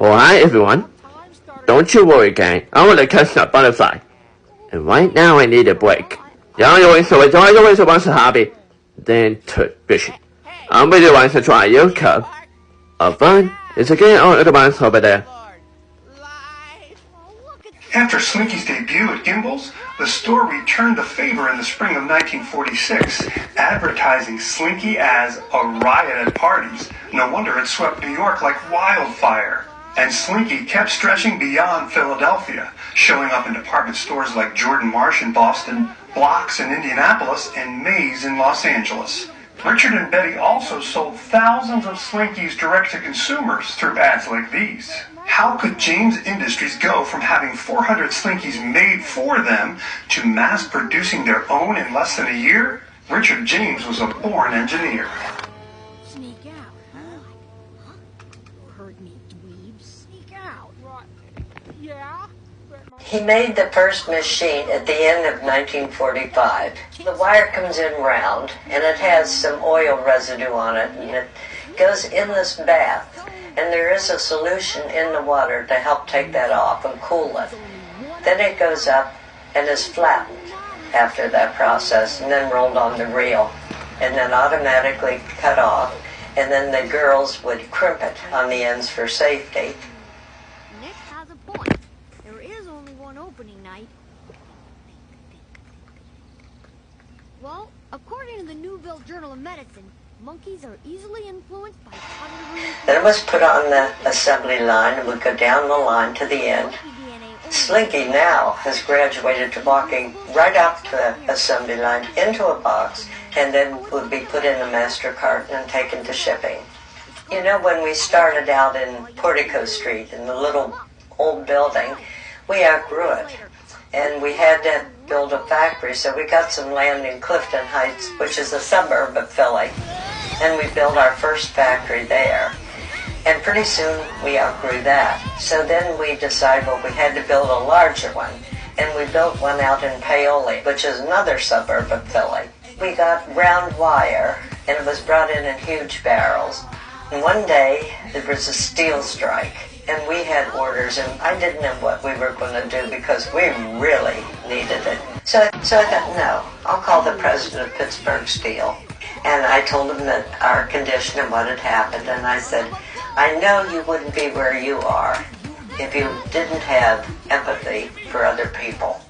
Alright, everyone. Don't you worry, gang. I'm gonna catch that butterfly. And right now I need a break. 然后有一首最后一位是王石哈比 Then to Bishop. I'm ready to answer try your cup. Fun. It's again on advance over there. After Slinky's debut at Gimbel's, the store returned the favor in the spring of 1946, advertising Slinky as a riot at parties. No wonder it swept New York like wildfire. And Slinky kept stretching beyond Philadelphia, showing up in department stores like Jordan Marsh in Boston, Blocks in Indianapolis, and Mays in Los Angeles. Richard and Betty also sold thousands of Slinkies direct to consumers through ads like these. How could James Industries go from having 400 Slinkies made for them to mass producing their own in less than a year? Richard James was a born engineer. Sneak out, huh? Heard me, dweebs. Sneak out, right? Yeah? He made the first machine at the end of 1945. The wire comes in round, and it has some oil residue on it, and it goes in this bath. And there is a solution in the water to help take that off and cool it. Then it goes up and is flattened after that process, and then rolled on the reel, and then automatically cut off, and then the girls would crimp it on the ends for safety. Nick has a point. There is only one opening night. Well, according to the Newville Journal of Medicine, monkeys are easily influenced by culinary. Then it was put on the assembly line and would go down the line to the end. Slinky now has graduated to walking right up to the assembly line into a box, and then would be put in a master carton and taken to shipping. You know, when we started out in Portico Street in the little old building, we outgrew it. And we had to build a factory, so we got some land in Clifton Heights, which is a suburb of Philly. And we built our first factory there. And pretty soon we outgrew that. So then we decided, well, we had to build a larger one. And we built one out in Paoli, which is another suburb of Philly. We got round wire, and it was brought in huge barrels. And one day there was a steel strike, and we had orders, and I didn't know what we were going to do because we really needed it. So I thought, no, I'll call the president of Pittsburgh Steel. And I told him that our condition and what had happened, and I said, I know you wouldn't be where you are if you didn't have empathy for other people.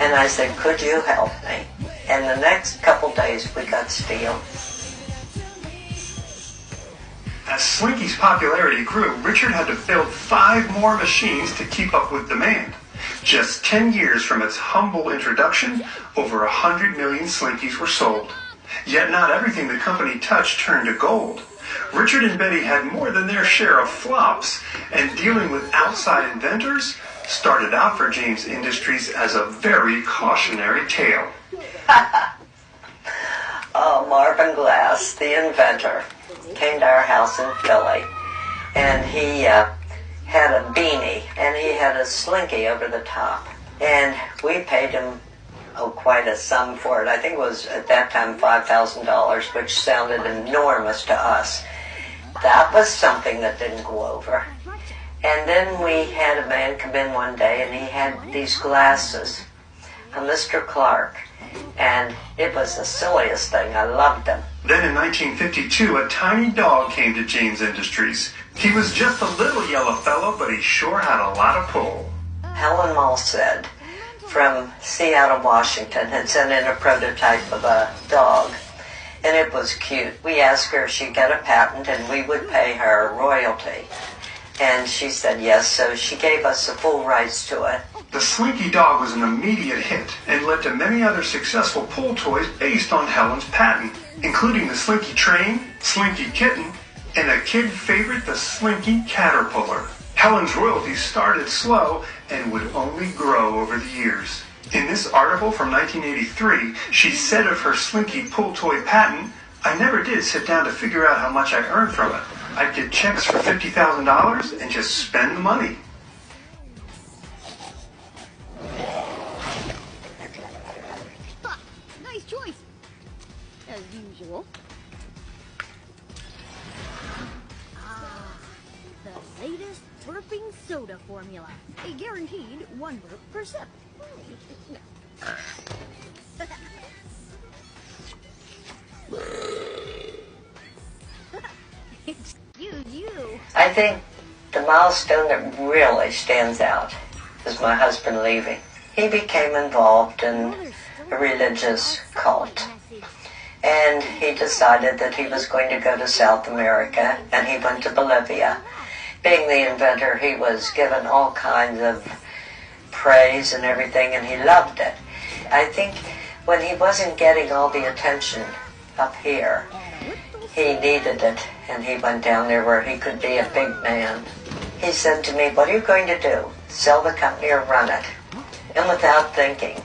And I said, could you help me? And the next couple days we got steel. As Slinky's popularity grew, Richard had to build 5 more machines to keep up with demand. Just 10 years from its humble introduction, over 100 million Slinkies were sold. Yet not everything the company touched turned to gold. Richard and Betty had more than their share of flops, and dealing with outside inventors started out for James Industries as a very cautionary tale. Oh, Marvin Glass, the inventor, came to our house in Philly, and he had a beanie, and he had a Slinky over the top. And we paid him, quite a sum for it. I think it was, at that time, $5,000, which sounded enormous to us. That was something that didn't go over. And then we had a man come in one day, and he had these glasses, a Mr. Clark, and it was the silliest thing. I loved them. Then in 1952, a tiny dog came to James Industries. He was just a little yellow fellow, but he sure had a lot of pull. Helen Malsed from Seattle, Washington, had sent in a prototype of a dog, and it was cute. We asked her if she'd get a patent and we would pay her a royalty. And she said yes, so she gave us the full rights to it. The Slinky dog was an immediate hit and led to many other successful pull toys based on Helen's patent, including the Slinky train, Slinky kitten, and a kid favorite, the Slinky caterpillar. Helen's royalties started slow and would only grow over the years. In this article from 1983, she said of her Slinky pull toy patent, I never did sit down to figure out how much I earned from it. I'd get checks for $50,000 and just spend the money. Nice choice, as usual. The latest burping soda formula. A guaranteed 1 burp per sip. Excuse you. I think the milestone that really stands out is my husband leaving. He became involved in a religious cult. And he decided that he was going to go to South America, and he went to Bolivia. Being the inventor, he was given all kinds of praise and everything, and he loved it. I think when he wasn't getting all the attention up here, he needed it, and he went down there where he could be a big man. He said to me, "What are you going to do? Sell the company or run it?" And without thinking,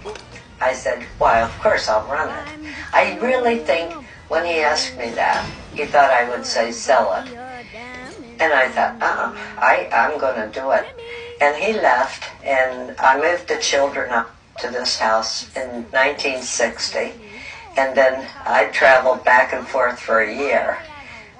I said, "Why, of course I'll run it." I really think when he asked me that, he thought I would say sell it. And I thought, I'm going to do it. And he left, and I moved the children up to this house in 1960. And then I traveled back and forth for a year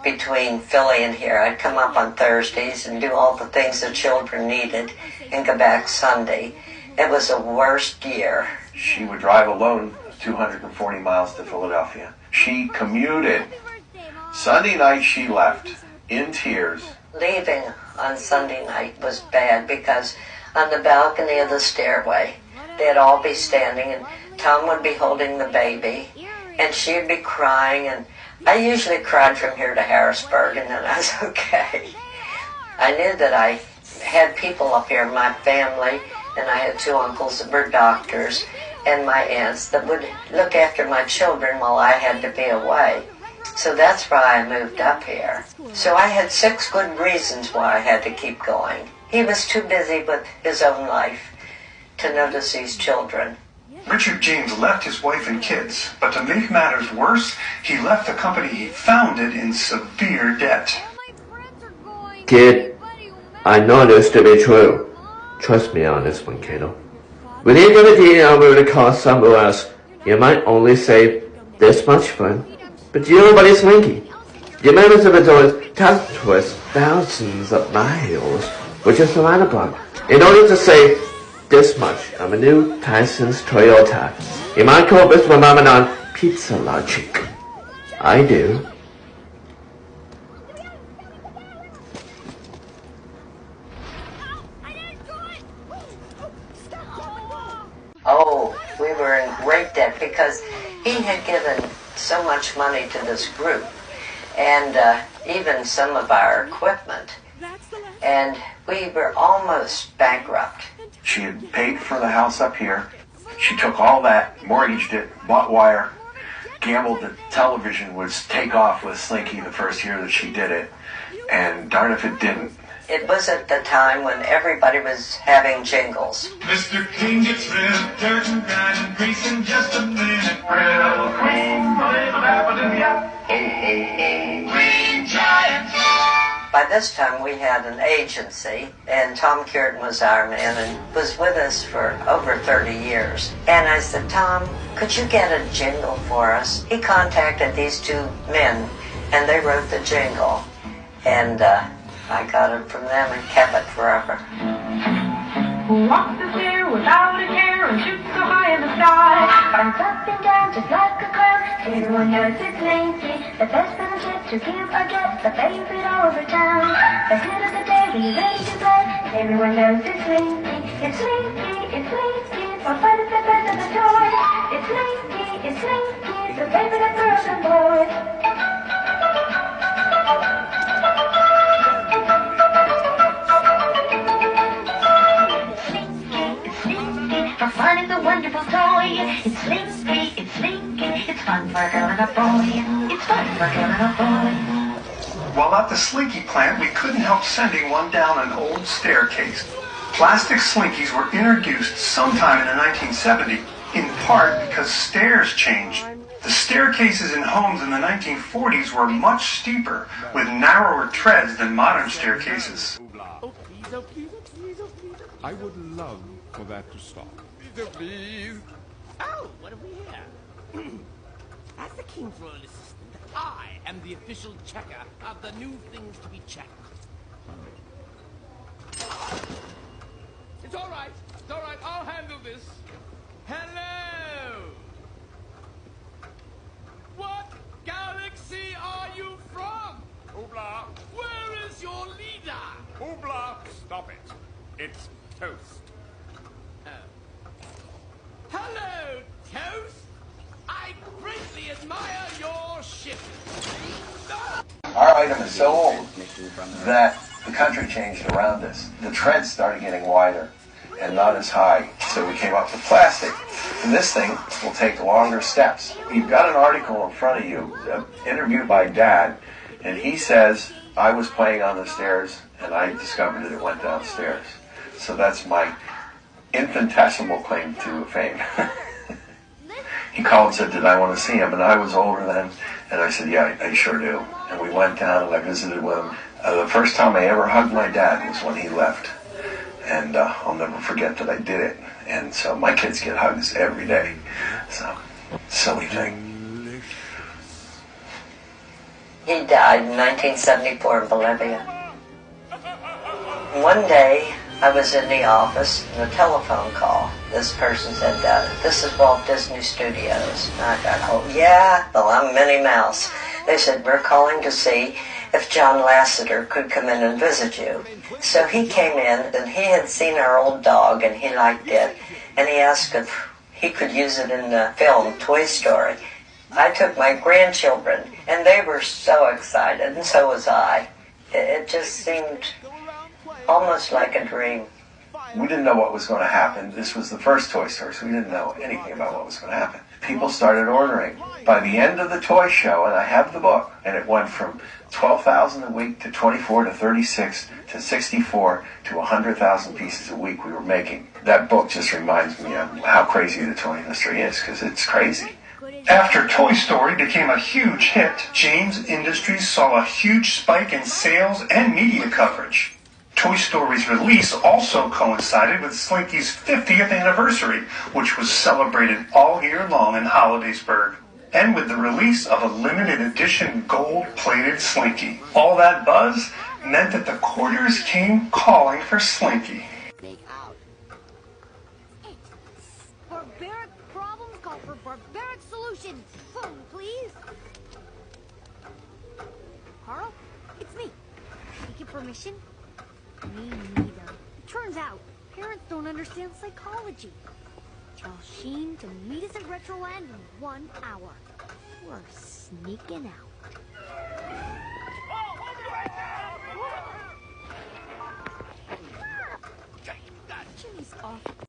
between Philly and here. I'd come up on Thursdays and do all the things the children needed and go back Sunday. It was the worst year. She would drive alone 240 miles to Philadelphia. She commuted. Sunday night she left in tears. Leaving on Sunday night was bad because on the balcony of the stairway, they'd all be standing and Tom would be holding the baby and she'd be crying, and I usually cried from here to Harrisburg and then I was okay. I knew that I had people up here, my family, and I had 2 uncles that were doctors, and my aunts that would look after my children while I had to be away. So that's why I moved up here. So I had 6 good reasons why I had to keep going. He was too busy with his own life to notice these children. Richard James left his wife and kids, but to make matters worse, he left the company he founded in severe debt. Kid, I know this to be true. Trust me on this one, kiddo. When you give a deed over the cost somewhere else, you might only save this much fun, but you but it's Slinky. The members of the doors cut twist thousands of miles with just a roundabout in order to save this much of a new Tyson's Toyota. You might call this phenomenon pizza logic. I do. Oh, we were in great debt because he had given so much money to this group and even some of our equipment. And we were almost bankrupt. She had paid for the house up here. She took all that, mortgaged it, bought wire, gambled that television would take off with Slinky the first year that she did it, and darn if it didn't. It was at the time when everybody was having jingles. Mr. King gets rid of dirt and grime and grease in just a minute. Griddle cream, a little apple hey, hey, hey. Green Giant. By this time we had an agency, and Tom Curtin was our man and was with us for over 30 years. And I said, "Tom, could you get a jingle for us?" He contacted these 2 men, and they wrote the jingle. And I got it from them and kept it forever. Who walks the stair without a care and shoots so high in the sky? Bounce up and down just like a cloud. Everyone knows it's Slinky, the best benefit to give or get, the favorite all over town. The hit of the day, we ready to play. Everyone knows it's Slinky, it's Slinky, it's Slinky. What fun is the best of the toy? It's Slinky, the favorite of girls and boys. Fun is a wonderful toy. It's Slinky, it's fun for a girl and a boy. It's fun for a girl and a boy. While at the Slinky plant, we couldn't help sending one down an old staircase. Plastic Slinkies were introduced sometime in the 1970s, in part because stairs changed. The staircases in homes in the 1940s were much steeper, with narrower treads than modern staircases. I would love for that to stop. Please. Oh, what have we here? As the King's Royal Assistant, I am the official checker of the new things to be checked. this. Hello! What galaxy are you from? Hoopla! Where is your leader? Hoopla! Stop it. It's toast. Hello, Toast! I greatly admire your ship. Our item is so old that the country changed around us. The treads started getting wider and not as high, so we came up with plastic. And this thing will take longer steps. You've got an article in front of you, interviewed by Dad, and he says, I was playing on the stairs and I discovered that it went downstairs. So that's my infinitesimal claim to fame. He called and said, did I want to see him? And I was older then, and I said, yeah, I sure do. And we went down and I visited with him. The first time I ever hugged my dad was when he left. And I'll never forget that I did it. And so my kids get hugs every day. So, silly thing. He died in 1974 in Bolivia. One day, I was in the office and a telephone call. This person said, this is Walt Disney Studios. And I thought, oh yeah, well I'm Minnie Mouse. They said, we're calling to see if John Lasseter could come in and visit you. So he came in and he had seen our old dog and he liked it. And he asked if he could use it in the film Toy Story. I took my grandchildren and they were so excited and so was I. It just seemed almost like a dream. We didn't know what was going to happen. This was the first Toy Story, so we didn't know anything about what was going to happen. People started ordering. By the end of the toy show, and I have the book, and it went from 12,000 a week to 24 to 36 to 64 to 100,000 pieces a week we were making. That book just reminds me of how crazy the toy industry is, because it's crazy. After Toy Story became a huge hit, James Industries saw a huge spike in sales and media coverage. Toy Story's release also coincided with Slinky's 50th anniversary, which was celebrated all year long in Hollidaysburg, and with the release of a limited edition gold-plated Slinky. All that buzz meant that the courtiers came calling for Slinky. Barbaric problems call for barbaric solutions. Phone, please. Carl, it's me. Take your permission. Me neither. It turns out, parents don't understand psychology. Tell Sheen to meet us at Retroland in 1 hour. We're sneaking out. Jimmy's off.